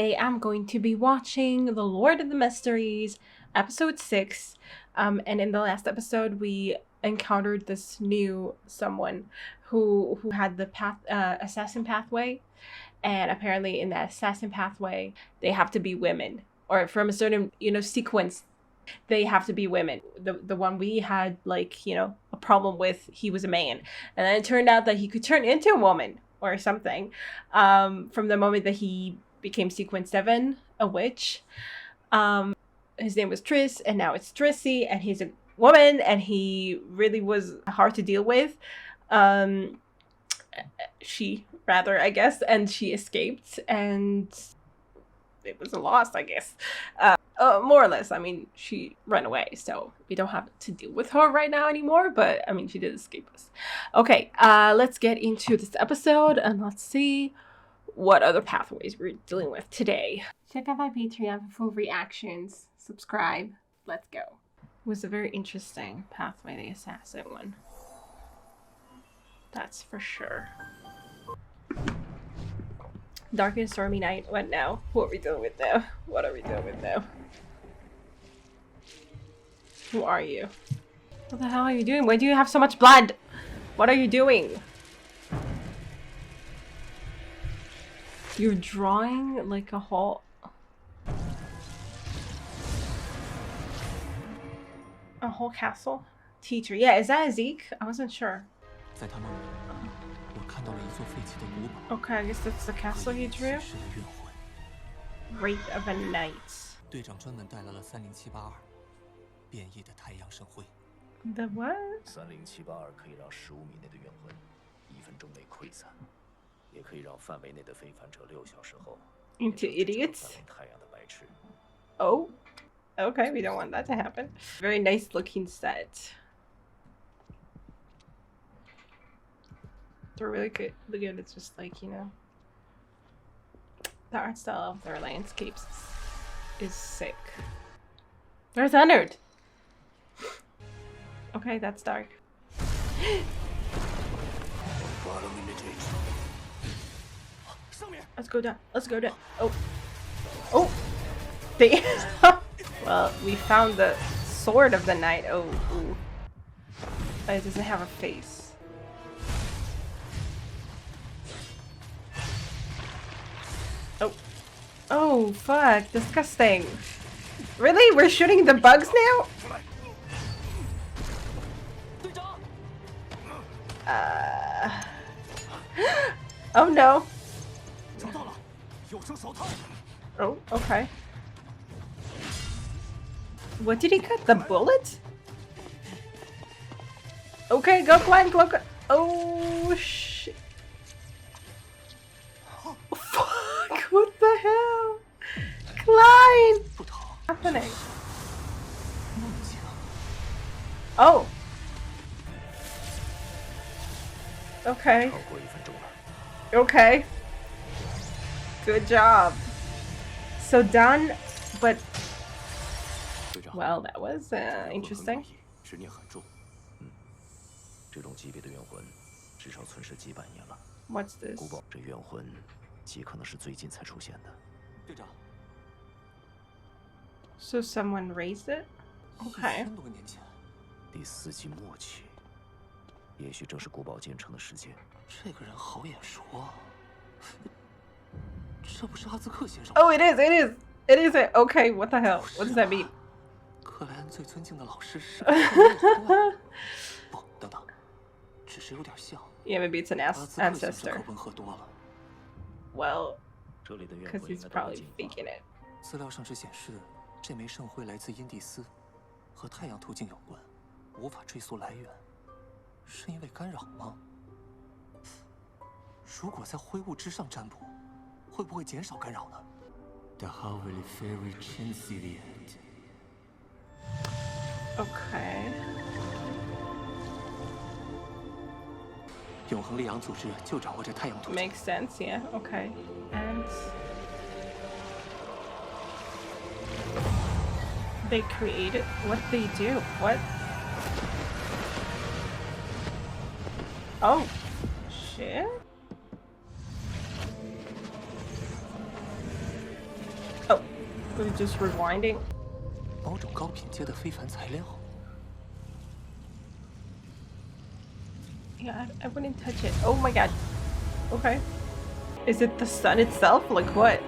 Today I'm going to be watching The Lord of the Mysteries, episode 6. And in the last episode, we encountered this new someone who had the assassin pathway. And apparently in that assassin pathway, they have to be women. Or from a certain, sequence, they have to be women. The one we had, a problem with, he was a man. And then it turned out that he could turn into a woman or something from the moment that he became sequence 7, a witch. His name was Triss, and now it's Trissy, and he's a woman, and he really was hard to deal with. She, rather, I guess, and she escaped, and it was a loss, I guess. More or less. I mean, she ran away, so we don't have to deal with her right now anymore, but, I mean, she did escape us. Okay, let's get into this episode, and let's see what other pathways we're dealing with today. Check out my Patreon for full reactions. Subscribe. Let's go. It was a very interesting pathway, the assassin one. That's for sure. Dark and stormy night. What now? What are we dealing with now? What are we dealing with now? Who are you? What the hell are you doing? Why do you have so much blood? What are you doing? You're drawing like a whole... A whole castle? Teacher. Yeah, is that Azik? I wasn't sure. Okay, I guess that's the castle you drew. Wraith of a Night. The what? 30782可以让15米内的冤魂1分钟内溃散，也可以让范围内的非凡者6小时后 into idiots. 太阳的白痴。 Oh, okay, we don't want that to happen. Very nice looking set. They're really good. Look at it, it's just like, the art style of their landscapes is sick. There's Leonard. Okay, that's dark. Let's go down. Let's go down. Oh. Oh. They well, we found the sword of the night. Oh, ooh. But it doesn't have a face. Oh. Oh, fuck. Disgusting. Really? We're shooting the bugs now? Oh no. Oh, okay. What did he cut? The bullet? Okay, go Klein, go. Oh shit. Oh, fuck, what the hell? Klein! What's happening? Oh. Okay. Okay. Good job. So done, but... Well, that was interesting. What's this? So someone raised it? Okay. 第4纪末期，也许正是古堡建成的时间。这个人好眼熟啊！这不是阿兹克先生吗？ Oh, it is. It is. It is. Okay, what the hell? What does that mean? 克莱恩最尊敬的老师是不，等等，只是有点像。Yeah, maybe it's an ancestor. 可温和多了。Well, 这里的怨 because 魂 he's 应该 probably faking it. 资料上只显示，这枚圣辉来自因蒂斯，和太阳途径有关，无法追溯来源，是因为干扰吗？如果在灰雾之上占卜，会不会减少干扰呢？ Okay. 永恒力量组织就掌握着太阳途径。 Makes sense, yeah. Okay. And they created what they do. What? Oh, shit. We're just rewinding. 某种高品阶的非凡材料。 Yeah, I wouldn't touch it. Oh my god. Okay. Is it the sun itself? Like what?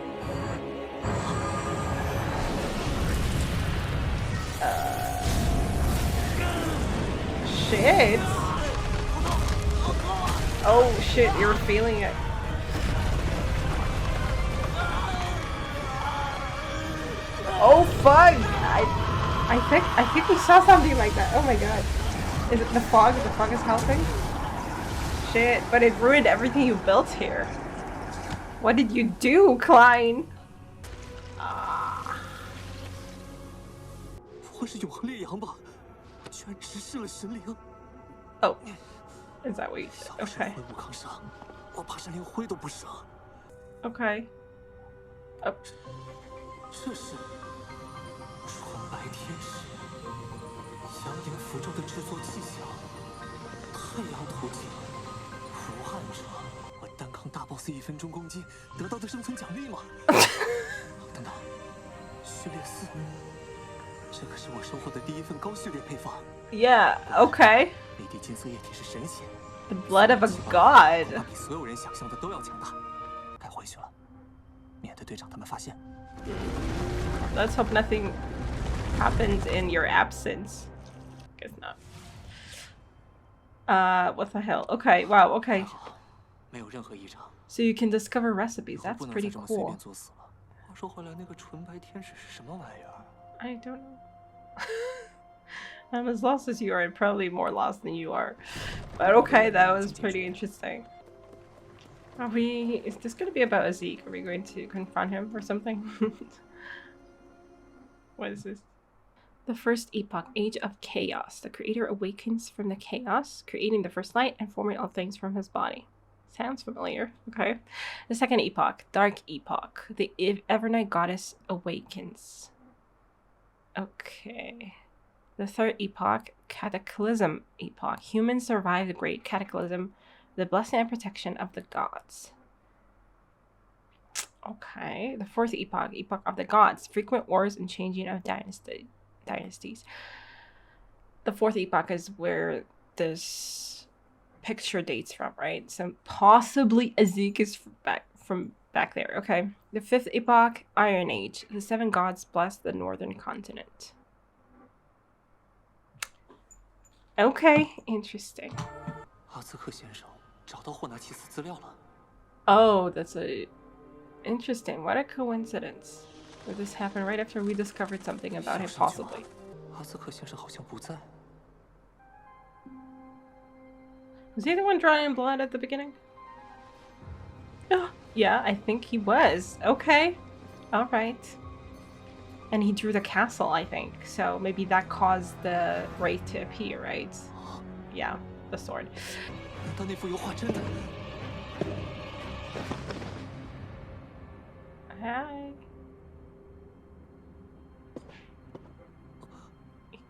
Shit. Oh shit, you're feeling it. Oh fuck! I think we saw something like that. Oh my god. Is it the fog? The fog is helping? Shit, but it ruined everything you built here. What did you do, Klein? 不会是永恒烈阳吧？居然直视了神灵！ Oh, is that what you said? 要不是 Okay. 魂不抗杀，我怕是连灰都不剩。 Okay. Oh. 这是纯白天使，阳影符咒的制作技巧，太阳途径，无憾者，我单抗大 boss 1分钟攻击得到的生存奖励吗？等等，序列4，这可是我收获的第一份高序列配方。 Yeah, okay. 那滴金色液体是神血， The blood of a god. 它比所有人想象的都要强大。该回去了，免得队长他们发现。 Let's hope nothing happens in your absence. Guess not. What the hell? Okay, wow, okay. 没有任何异常。 So you can discover recipes. That's 不能 pretty 再这么随 cool. 便作死了。话说回来，那个纯白天使是什么玩意儿？ I don't know. I'm as lost as you are, and probably more lost than you are. But okay, that was pretty interesting. Are we... Is this going to be about Azik? Are we going to confront him or something? What is this? The first epoch, Age of Chaos. The creator awakens from the chaos, creating the first light and forming all things from his body. Sounds familiar. Okay. The second epoch, Dark Epoch. The Evernight goddess awakens. Okay. The third epoch, Cataclysm Epoch. Humans survive the Great Cataclysm, the blessing and protection of the gods. Okay. The fourth epoch, Epoch of the Gods. Frequent wars and changing of dynasties. The fourth epoch is where this picture dates from, right? So possibly Azik is from back there. Okay. The fifth epoch, Iron Age. The 7 gods bless the northern continent. Okay, interesting. 阿兹克先生找到霍纳奇斯资料了。 Oh, that's a interesting. What a coincidence. Would this happen right after we discovered something about him, possibly? 阿兹克先生好像不在。 Was he the one drawn in blood at the beginning? Yeah, I think he was. Okay. All right. And he drew the castle, I think. So maybe that caused the wraith to appear, right? Yeah, the sword. 难道那幅油画真的？ Hi.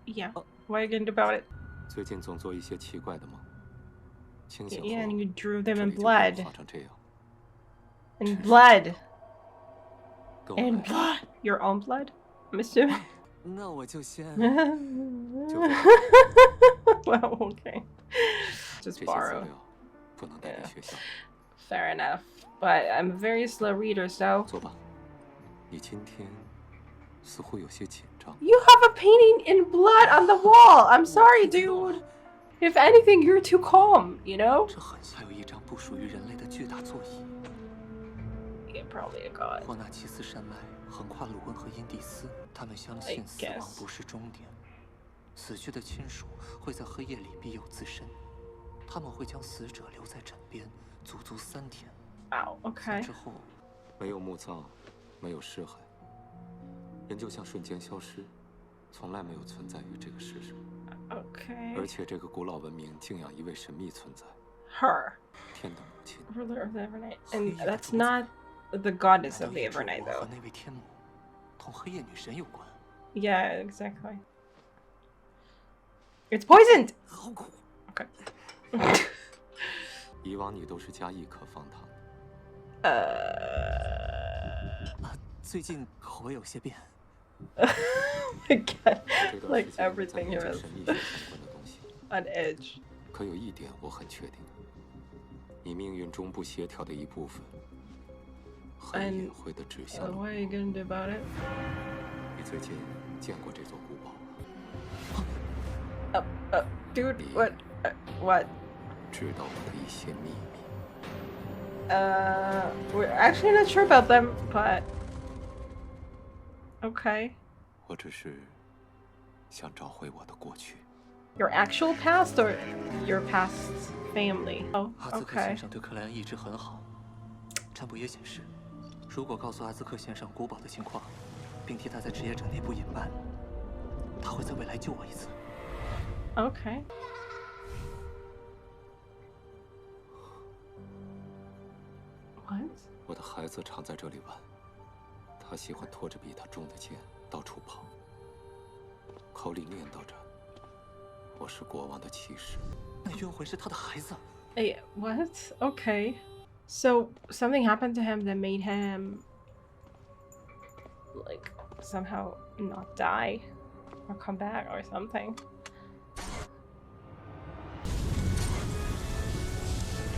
Yeah. What are you gonna do about it? 最近总做一些奇怪的梦。清醒后， Yeah, and you drew them 这 in 里就被我 blood. 画成这样。 In blood. 跟我 In 来， blood. Your own blood? I'm assuming. 那我就先。就这样。 Well, okay. 这 Just 些资 borrow. 料不能带离学校。 Fair enough. But I'm a very slow reader, so. 坐吧。你今天似乎有些紧张。 You have a painting in blood on the wall! I'm sorry, dude! If anything, you're too calm, you know? 这很像有一张不属于人类的巨大座椅。 Yeah, probably a god. 霍纳奇斯山脉横跨鲁汶和因蒂斯，他们相信死亡不是终点，死去的亲属会在黑夜里庇佑自身，他们会将死者留在枕边足足3天。 Wow, okay. 之后，没有墓葬，没有尸骸，人就像瞬间消失，从来没有存在于这个世上。 Okay. 而且这个古老文明敬仰一位神秘存在， Her. 天的母亲。 Ruler of the Evernight. And that's not the goddess of the 难道 Evernight, 和 though. 那位天母同黑夜女神有关？ Yeah, exactly. It's poisoned! 好苦。 Okay. 以往你都是加一颗方糖，最近口味有些变。Oh my god, 这段 like 时间在 everything 研 here 究 is 神秘学相关的东西， on edge. 可有一点我很确定：你命运中不协调的一部分，很 And 隐晦的指向了 what 我。 are you gonna do about it? 你最近见过这座古堡吗？ Dude, what? What? 知道我的一些秘密。 We're actually not sure about them, but okay. 我只是想找回我的过去。 Your actual past or your past family? Oh, 阿兹克 okay. 先生对克莱恩一直很好。占卜也显示，如果告诉阿兹克先生古堡的情况，并替他在职业者内部隐瞒，他会在未来救我一次。 Okay. What? 我的孩子常在这里玩，他喜欢拖着比他重的剑到处跑，口里念叨着：“我是国王的骑士。” 那冤魂是他的孩子。 Hey, what? Okay. So something happened to him that made him like somehow not die or come back or something.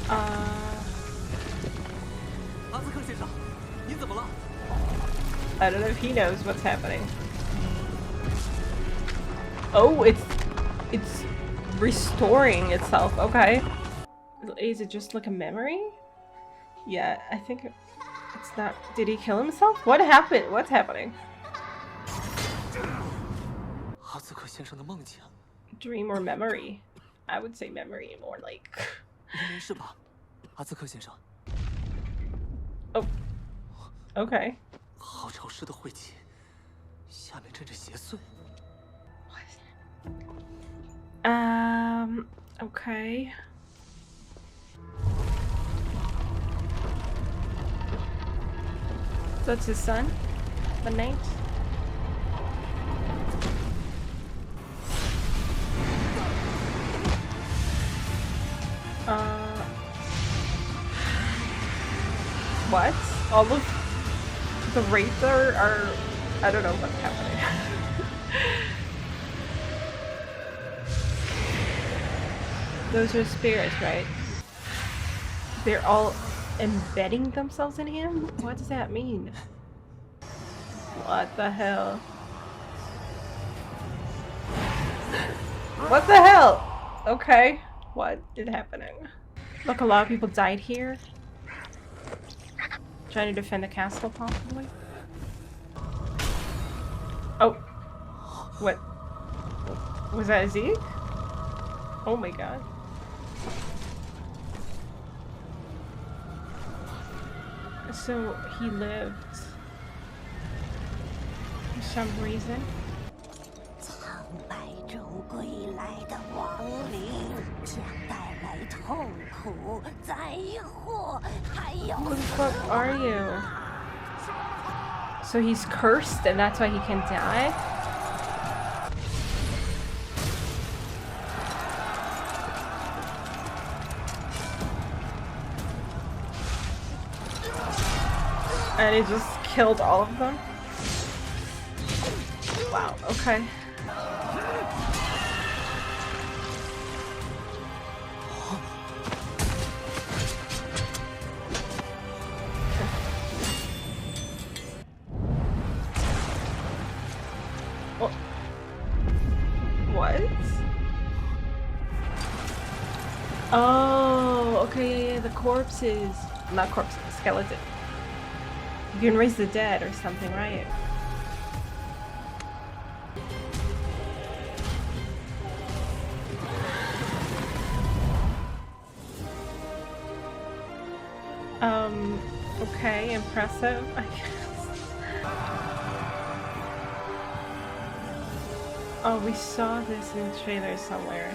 Uh 阿兹克先生，你怎么了？ I don't know if he knows what's happening. Oh, it's restoring itself. Okay. Is it just like a memory? Yeah, I think it's not. Did he kill himself? What happened? What's happening? 阿兹克先生的梦境。 Dream or memory? I would say memory more like. 您没事吧，阿兹克先生？ Oh. Okay. 好潮湿的晦气，下面阵阵邪祟。 Okay. That's his son? The knight? What? All of the wraiths are I don't know what's happening. Those are spirits, right? They're all embedding themselves in him? What does that mean? What the hell? What the hell? Okay. What is happening? Look, a lot of people died here. Trying to defend the castle, possibly. Oh. What? Was that Azik? Oh my god. So he lived for some reason. 苍白中归来的亡灵，将带来痛苦、灾祸，还有 Who the fuck are you? So he's cursed and that's why he can die? And he just killed all of them? Wow, okay. What? Oh, okay, yeah, the corpses. Not corpses, skeleton. You can raise the dead or something, right? Okay, impressive, I guess. Oh, we saw this in the trailer somewhere.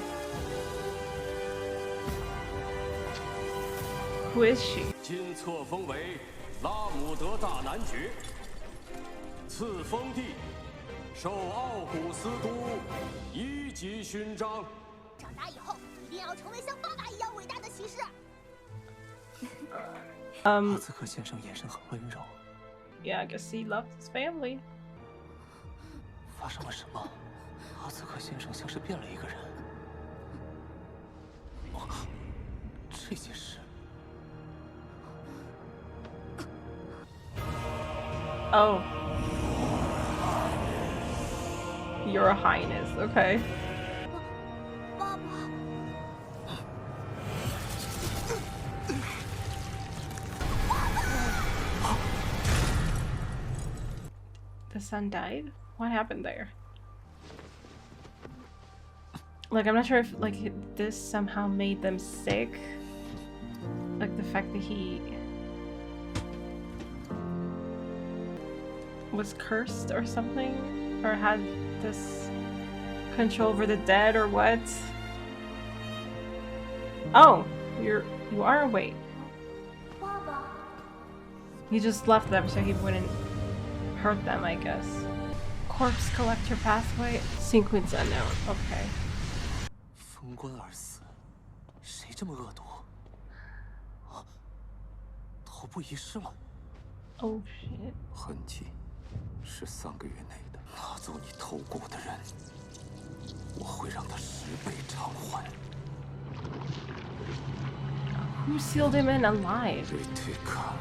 Who is she? 今册封为拉姆德大男爵，赐封地受奥古斯都一级勋章。长大以后一定要成为像爸爸一样伟大的骑士。阿兹克先生眼神很温柔。 Yeah, I guess he loved his family. 发生了什么？阿兹克先生像是变了一个人。这件事。Oh. Your Highness, okay. 爸爸。The son died? What happened there? Like, I'm not sure if, like, this somehow made them sick. Like, the fact that he was cursed or something? Or had this control over the dead or what? Oh, you are awake. 爸爸。 He just left them so he wouldn't hurt them, I guess. Corpse collector pathway. Sequence unknown. Okay. 封棺而死，谁这么恶毒？啊，头部遗失了。 Oh shit. 痕迹是3个月内的。拿走你头骨的人，我会让他10倍偿还。Who sealed him in alive? Ritika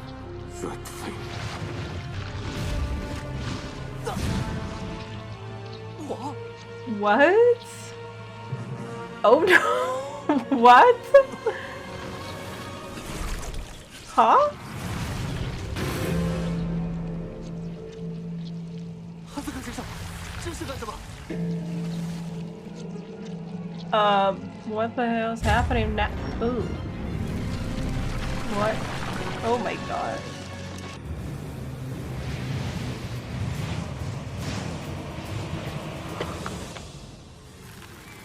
Redfin. What? Oh no. What? Huh? 阿兹克先生，这是干什么？ What the hell's happening now? Ooh. What? Oh my god.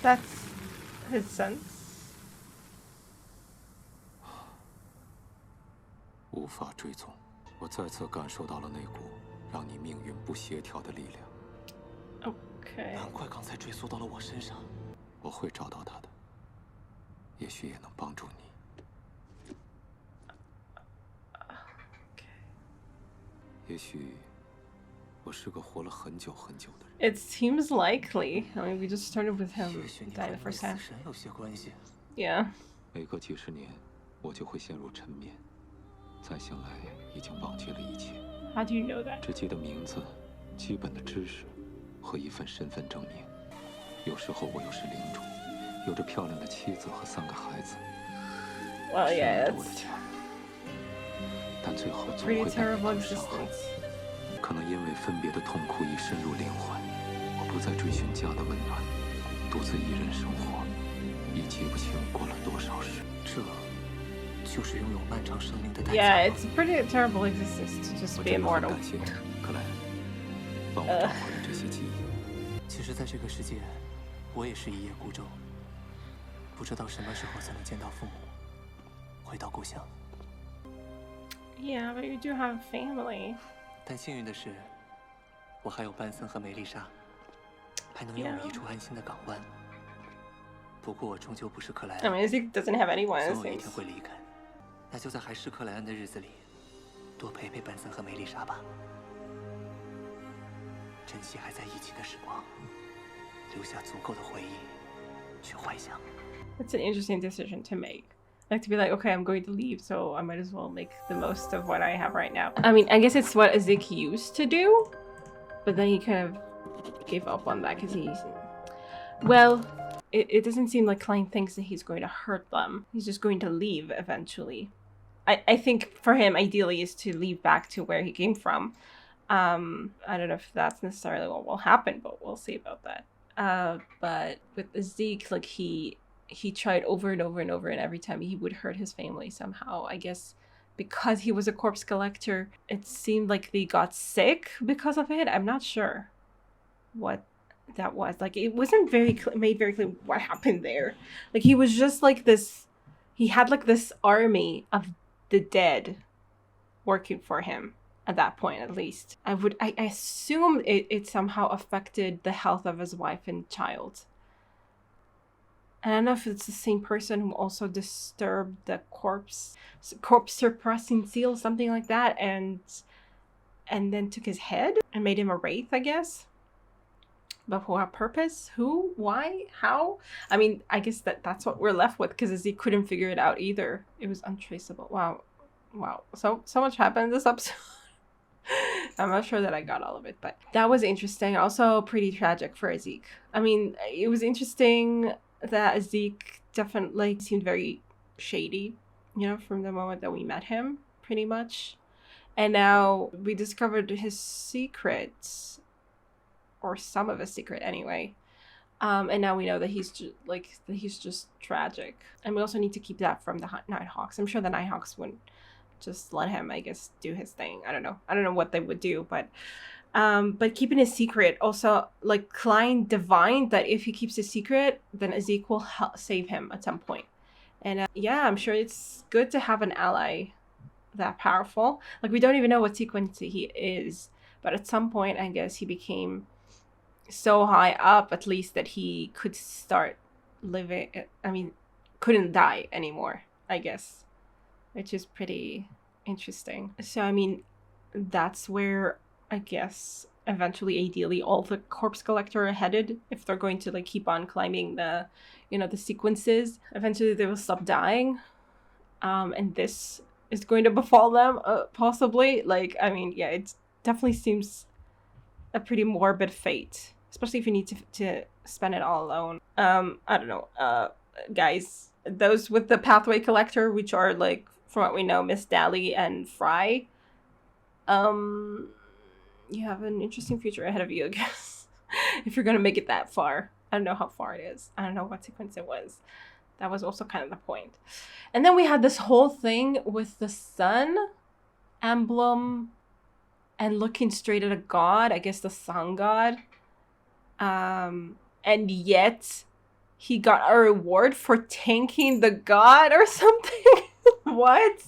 That's his sense. 无法追踪，我再次感受到了那股让你命运不协调的力量。Okay. 难怪刚才追溯到了我身上。我会找到他的，也许也能帮助你。也许我是个活了很久很久的人。 It seems likely. I mean, we just started with him 也许你 dying 和 the 那位 first 死 half. 神有些关系。 Yeah. 每隔几十年，我就会陷入沉眠，再醒来已经忘记了一切， How do you know that? 只记得名字、基本的知识和一份身份证明。有时候我又是领主，有着漂亮的妻子和3个孩子， Well, 是 yeah, 爱着我的 it's 家人，但最后总 pretty 会感 terrible 到伤害。 existence. 可能因为分别的痛苦已深入连环，我不再追寻家的温暖，独自一人生活，已记不清过了多少事。这就是拥有漫长生命的代价。 Yeah, it's a pretty terrible existence to just 我 be 真的很 immortal. 感谢你，克莱，帮我找回了这些记忆。其实，在这个世界，我也是一叶孤舟，不知道什么时候才能见到父母，回到故乡。 Yeah, but you do have family. 但幸运的是，我还有班森和梅丽莎，还能拥有一处安心的港湾。不过，我终究不是克莱 I 恩， mean, Azik doesn't have anyone. 总 It 有一 seems. 天会离开。那就在还是克莱恩的日子里，多陪陪班森和梅丽莎吧，珍惜还在一起的时光，留下足够的回忆去幻想。 It's an interesting decision to make. Like to be like, okay, I'm going to leave, so I might as well make the most of what I have right now. I mean, I guess it's what Azik used to do, but then he kind of gave up on that because he's... Well, it doesn't seem like Klein thinks that he's going to hurt them. He's just going to leave eventually. I think for him, ideally, is to leave back to where he came from. I don't know if that's necessarily what will happen, but we'll see about that. But with Azik, like he tried over and over and over, and every time he would hurt his family somehow. I guess because he was a corpse collector, it seemed like they got sick because of it. I'm not sure what that was. Like, it wasn't made very clear what happened there. Like, he was just like this, he had like this army of the dead working for him at that point, at least. I assume it somehow affected the health of his wife and child. And I don't know if it's the same person who also disturbed the corpse suppressing seal, something like that, and then took his head and made him a wraith, I guess. But for what purpose? Who? Why? How? I mean, I guess that's what we're left with, because Azik couldn't figure it out either. It was untraceable. Wow. So much happened in this episode. I'm not sure that I got all of it, but that was interesting. Also pretty tragic for Azik. I mean, it was interesting that Azik definitely seemed very shady, from the moment that we met him, pretty much. And now we discovered his secrets, or some of his secret anyway. And now we know that he's just tragic. And we also need to keep that from the Nighthawks. I'm sure the Nighthawks wouldn't just let him, I guess, do his thing. I don't know what they would do, but keeping his secret also, like, Klein divined that if he keeps his secret, then Azik will save him at some point. And yeah, I'm sure it's good to have an ally that powerful. Like, we don't even know what sequence he is, but at some point, I guess he became so high up, at least, that he could start living. I mean, couldn't die anymore, I guess, which is pretty interesting. So, I mean, that's where, I guess, eventually, ideally, all the corpse collector are headed, if they're going to, like, keep on climbing the, the sequences. Eventually, they will stop dying, and this is going to befall them, possibly. Like, I mean, yeah, it definitely seems a pretty morbid fate, especially if you need to spend it all alone. I don't know, guys, those with the pathway collector, which are, like, from what we know, Miss Dally and Fry, you have an interesting future ahead of you, I guess, if you're gonna make it that far. I don't know how far it is. I don't know what sequence it was. That was also kind of the point. And then we had this whole thing with the sun emblem and looking straight at a god, I guess the sun god. And yet he got a reward for tanking the god or something. What?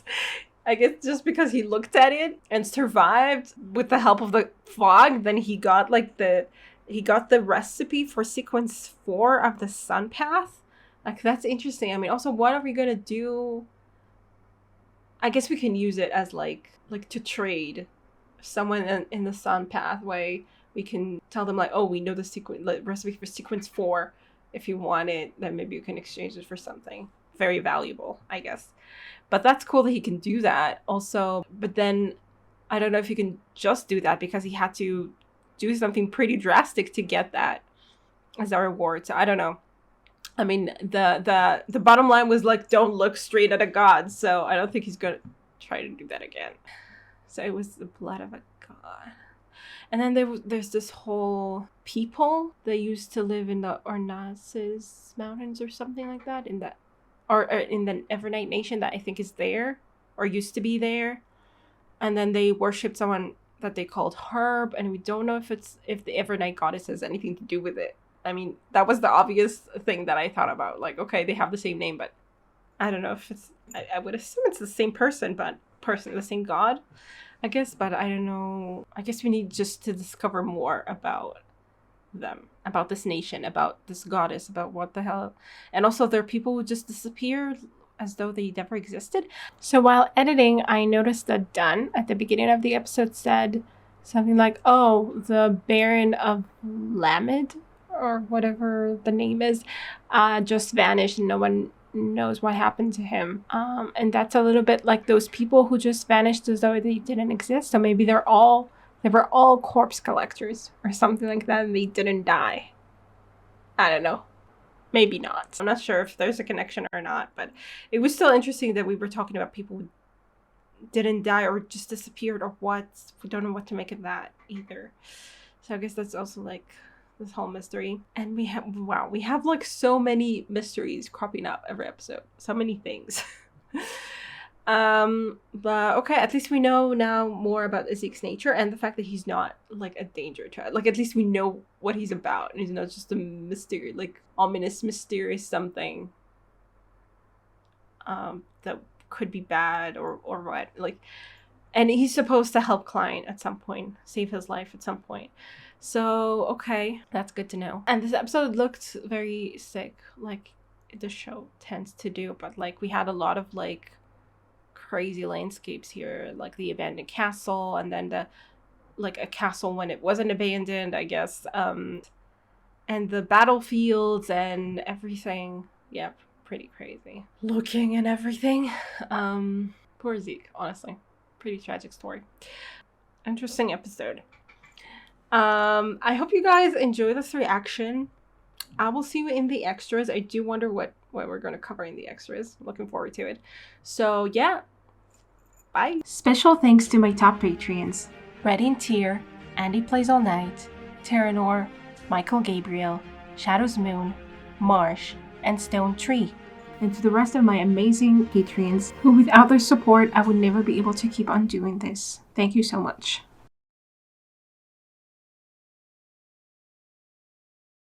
I guess just because he looked at it and survived with the help of the fog, then he got the recipe for sequence 4 of the sun path. Like, that's interesting. I mean, also, what are we gonna do? I guess we can use it as like to trade someone in the sun pathway. We can tell them, like, oh, we know the recipe for sequence 4. If you want it, then maybe you can exchange it for something very valuable, I guess. But that's cool that he can do that also. But then I don't know if he can just do that, because he had to do something pretty drastic to get that as a reward. So I don't know. I mean, the bottom line was, like, don't look straight at a god. So I don't think he's going to try to do that again. So it was the blood of a god. And then there's this whole people that used to live in the Ornaces Mountains or something like that, in the Evernight Nation that I think is there, or used to be there. And then they worshipped someone that they called Herb, and we don't know if the Evernight goddess has anything to do with it. I mean, that was the obvious thing that I thought about. Like, okay, they have the same name, but I don't know if it's... I would assume it's the same person, the same god, I guess. But I don't know. I guess we need just to discover more about them, about this nation, about this goddess, about what the hell. And also, there are people who just disappear as though they never existed. So while editing, I noticed that Dunn at the beginning of the episode said something like, oh, the Baron of Lamed, or whatever the name is, just vanished, and no one knows what happened to him. And that's a little bit like those people who just vanished as though they didn't exist. So maybe they were all corpse collectors or something like that, and they didn't die. I don't know. Maybe not. I'm not sure if there's a connection or not, but it was still interesting that we were talking about people who didn't die or just disappeared or what. We don't know what to make of that either. So I guess that's also, like, this whole mystery. And we have like so many mysteries cropping up every episode. So many things. But okay, at least we know now more about Azik's nature and the fact that he's not, like, a danger to it. Like, at least we know what he's about, and he's not just a mystery, like, ominous, mysterious something that could be bad or what. Like, and he's supposed to help Klein at some point, save his life at some point. So, okay, that's good to know. And this episode looked very sick, like the show tends to do. But, like, we had a lot of, like, crazy landscapes here, like the abandoned castle, and then a castle when it wasn't abandoned, I guess. and the battlefields and everything. Yeah, pretty crazy looking and everything. Poor Zeke, honestly. Pretty tragic story. Interesting episode. I hope you guys enjoy this reaction. I will see you in the extras. I do wonder what we're going to cover in the extras. Looking forward to it. So yeah, bye. Special thanks to my top Patreons: Red in Tier, Andy Plays All Night, Terranor, Michael Gabriel, Shadows Moon, Marsh, and Stone Tree. And to the rest of my amazing Patreons, who without their support I would never be able to keep on doing this. Thank you so much.